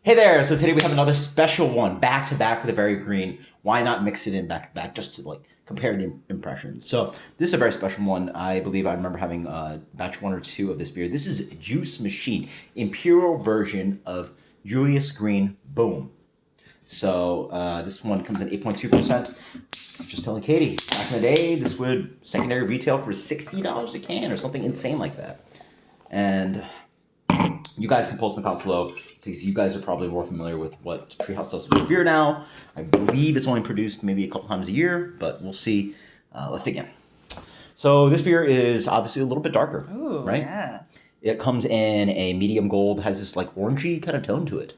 Hey there! So today we have another special one, back to back with a very green. Why not mix it in back to back just to like compare the impressions? So this is a very special one. I believe I remember having batch 1 or 2 of this beer. This is Juice Machine, imperial version of Julius Green Boom. So this one comes in 8.2%. Just telling Katie, back in the day, this would secondary retail for $60 a can or something insane like that. And you guys can post in the comment below because you guys are probably more familiar with what Treehouse does with beer now. I believe it's only produced maybe a couple times a year, but we'll see. Let's dig in. So this beer is obviously a little bit darker, Ooh, right? Yeah. It comes in a medium gold, has this like orangey kind of tone to it.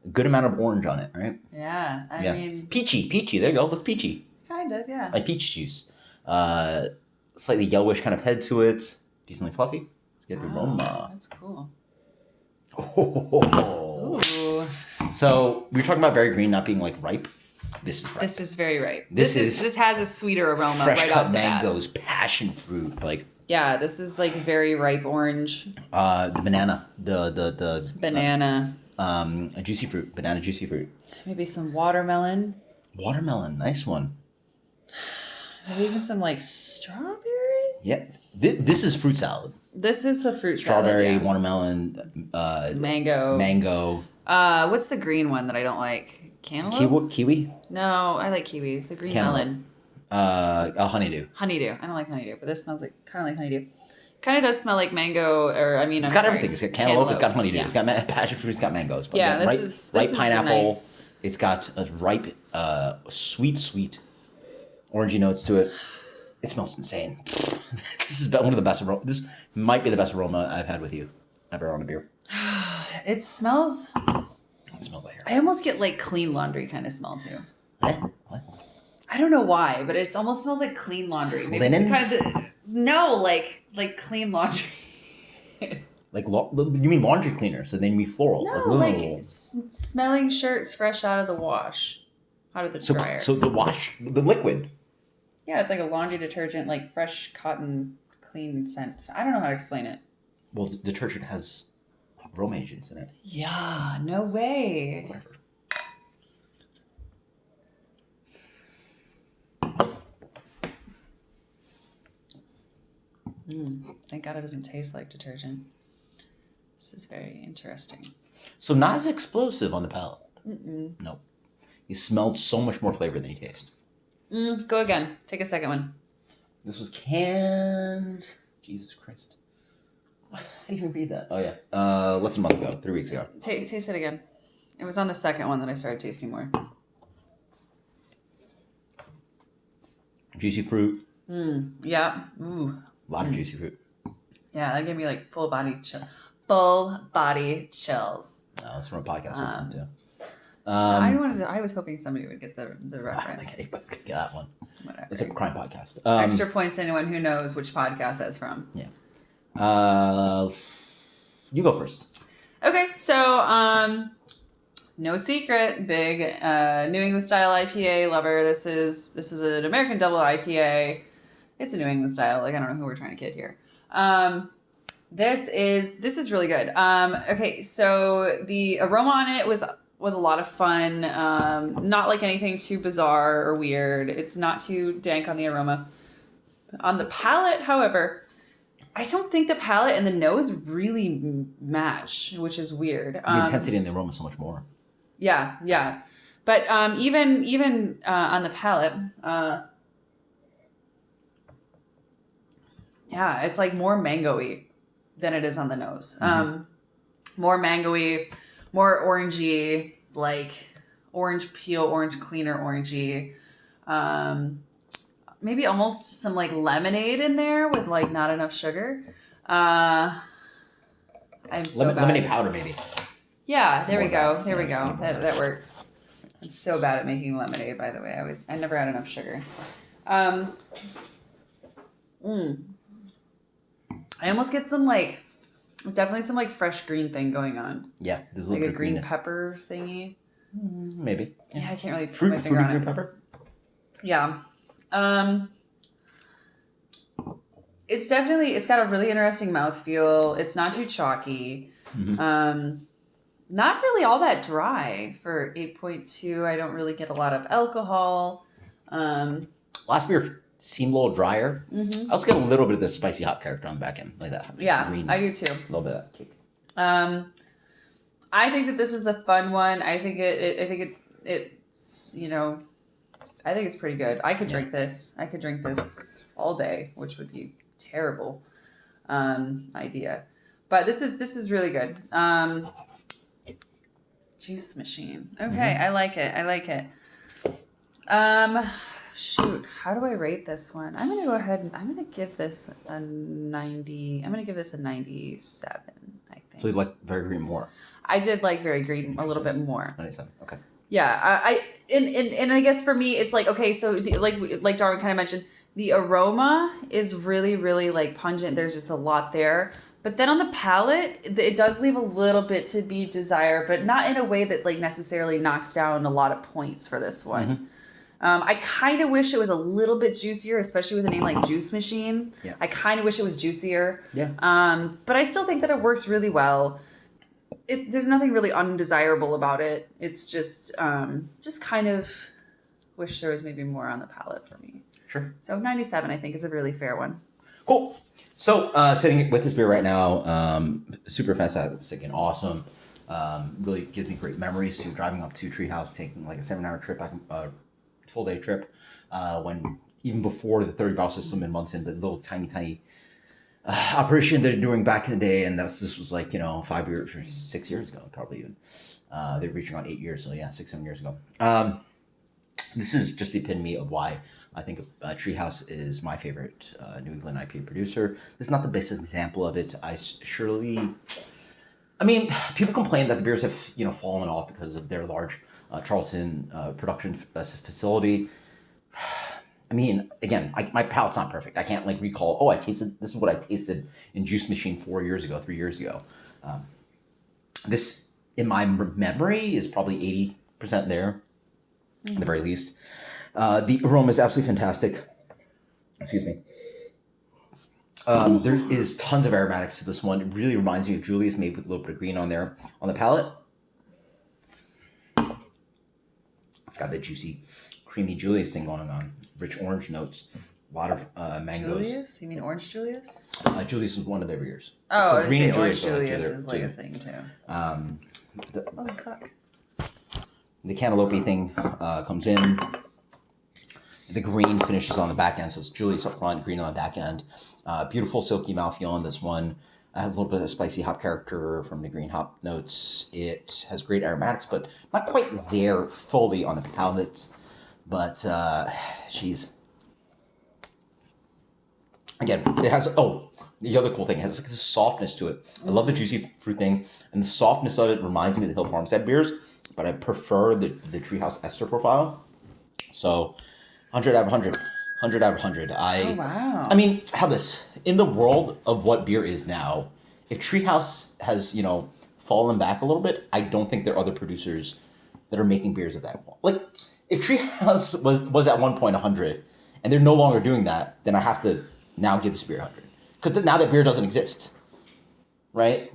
A good amount of orange on it, right? Yeah. I mean, peachy. There you go. Looks peachy. kind of, yeah. Like peach juice. Slightly yellowish kind of head to it. Decently fluffy. Let's get the aroma. That's cool. Oh. Ooh. So we were talking about very green not being like ripe. This is ripe. This is very ripe. This has a sweeter aroma fresh right cut off the bat. mangoes, passion fruit, like Yeah, this is like very ripe orange. the banana, the Banana. a juicy fruit, banana juicy fruit. Maybe some watermelon. Watermelon, nice one. Maybe even some like strawberry. Yeah, this is fruit salad. This is a fruit Strawberry, salad, yeah. watermelon, Mango. mango. What's the green one that I don't like? Cantaloupe? Kiwi. No, I like kiwis. The green Cantaloupe. melon. Honeydew. Honeydew. I don't like honeydew, but this smells like kind of like honeydew. Kind of does smell like mango, or I mean, It's got everything. It's got cantaloupe. It's got honeydew. Yeah. It's got passion fruit. It's got mangoes. But Yeah, ripe, this ripe is pineapple. nice. It's got a ripe, sweet, orangey notes to it. It smells insane. This is one of the best. This might be the best aroma I've had with you ever on a beer. It smells. It smells like I almost get like clean laundry kind of smell too. what? I don't know why, but it almost smells like clean laundry. Maybe Linens? it's kind of no, like clean laundry. Like you mean laundry cleaner? So then you mean floral? No, like smelling shirts fresh out of the wash, out of the dryer. So the wash, the liquid. Yeah, it's like a laundry detergent, like fresh cotton, clean scent. I don't know how to explain it. Well, detergent has aroma agents in it. Yeah, no way. Whatever. Thank God it doesn't taste like detergent. This is very interesting. So not as explosive on the palate. Nope. You smelled so much more flavor than you taste. Go again. Take a second one. This was canned. Jesus Christ. How do you even read that? Oh, yeah. Less than a month ago. 3 weeks ago. Taste it again. It was on the second one that I started tasting more. Juicy fruit. Yeah. Ooh. A lot of juicy fruit. Yeah, that gave me like full body chills. That's from a podcast or something, too. I was hoping somebody would get the I don't think reference. anybody's going to get that one. Whatever. It's a crime podcast. Extra points to anyone who knows which podcast that's from. Yeah. You go first. Okay, so no secret, big New England style IPA lover. This is an American double IPA. It's a New England style. Like I don't know who we're trying to kid here. This is really good. Okay, so the aroma on it was a lot of fun. Not like anything too bizarre or weird. It's not too dank on the aroma. On the palate, however, I don't think the palate and the nose really match, which is weird. The intensity in the aroma is so much more. Yeah. But even on the palate, yeah, it's like more mango-y than it is on the nose. More mango-y, more orangey, like orange peel, orange cleaner, orangey. Maybe almost some like lemonade in there with like not enough sugar. I'm so bad. Lemonade powder, maybe. Yeah, there we go. That works. I'm so bad at making lemonade, by the way. I never had enough sugar. I almost get some like, definitely some like fresh green thing going on. Yeah, there's a Like little a bit green of pepper thingy. maybe. Yeah, I can't really put my finger Fruity on green it. pepper. Yeah. It's got a really interesting mouthfeel. It's not too chalky. not really all that dry for 8.2. I don't really get a lot of alcohol. Last beer seemed a little drier. I also get a little bit of the spicy hop character on the back end, like that. Yeah, green, I do too. A little bit of that kick. I think that this is a fun one. I think it's, you know, I think it's pretty good. I could drink this. I could drink this all day, which would be terrible idea. But this is really good. Juice machine. Okay, I like it. Shoot, how do I rate this one? I'm gonna go ahead and I'm gonna give this a 90. I'm gonna give this a 97. I think. So you like Very Green more? I did like Very Green a little bit more. 97. Okay. Yeah, and I guess for me it's like, okay, so like Darwin kind of mentioned, the aroma is really, really like pungent. There's just a lot there. But then on the palate, it does leave a little bit to be desired, but not in a way that like necessarily knocks down a lot of points for this one. I kind of wish it was a little bit juicier, especially with a name like Juice Machine. Yeah. I kind of wish it was juicier. Yeah. But I still think that it works really well. There's nothing really undesirable about it. It's just kind of wish there was maybe more on the palate for me. Sure. So 97, I think, is a really fair one. Cool. So sitting with this beer right now, super fantastic and awesome. Really gives me great memories to driving up to Treehouse, taking like a 7-hour trip back, full day trip. When even before the 30 barrel system in Munson, the little tiny operation they're doing back in the day, and this was like 5 years or 6 years ago, probably even. They're reaching on 8 years, so yeah, 6-7 years ago. This is just the epitome of why I think Treehouse is my favorite New England IPA producer. This is not the best example of it. I mean, people complain that the beers have fallen off because of their large Charleston production facility. I mean, again, my palate's not perfect. I can't recall. Oh, this is what I tasted in Juice Machine 3 years ago. This, in my memory, is probably 80% there, at the very least. The aroma is absolutely fantastic. Excuse me. There is tons of aromatics to this one. It really reminds me of Julius, made with a little bit of green on there on the palate. It's got the juicy, creamy Julius thing going on. Rich orange notes, a lot of mangoes. Julius? You mean Orange Julius? Julius is one of their beers. Oh, So I green say and Orange Julius Julius are is like like a thing too. Oh, Fuck. the cantaloupe thing comes in. The green finishes on the back end, so it's Julius up front, green on the back end. Beautiful silky mouthfeel on this one. I have a little bit of spicy hop character from the green hop notes. It has great aromatics, but not quite there fully on the palate. But again, it has, the other cool thing, it has this softness to it. I love the juicy fruit thing, and the softness of it reminds me of the Hill Farmstead beers, but I prefer the Treehouse ester profile. So 100 out of 100. 100 out of 100. Oh, wow. I mean, how this? In the world of what beer is now, if Treehouse has, fallen back a little bit, I don't think there are other producers that are making beers at that point. Like, if Treehouse was at one point 100, and they're no longer doing that, then I have to now give this beer 100. Because now that beer doesn't exist. Right?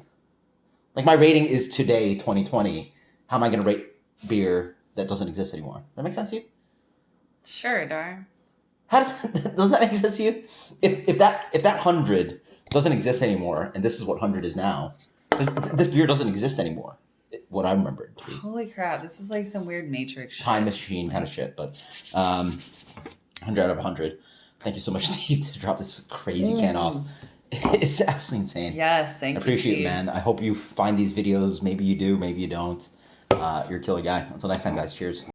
Like, my rating is today, 2020. How am I going to rate beer that doesn't exist anymore? That make sense to you? Sure, Dar. How does that make sense to you? If that 100 doesn't exist anymore, and this is what 100 is now, this beer doesn't exist anymore. What I remember it to be. Holy crap! This is like some weird Matrix shit. Time machine kind of shit, but 100 out of 100. Thank you so much, Steve, to drop this crazy can off. It's absolutely insane. Yes, thank you, I appreciate Steve. it, man. I hope you find these videos. Maybe you do, maybe you don't. You're a killer guy. Until next time, guys. Cheers.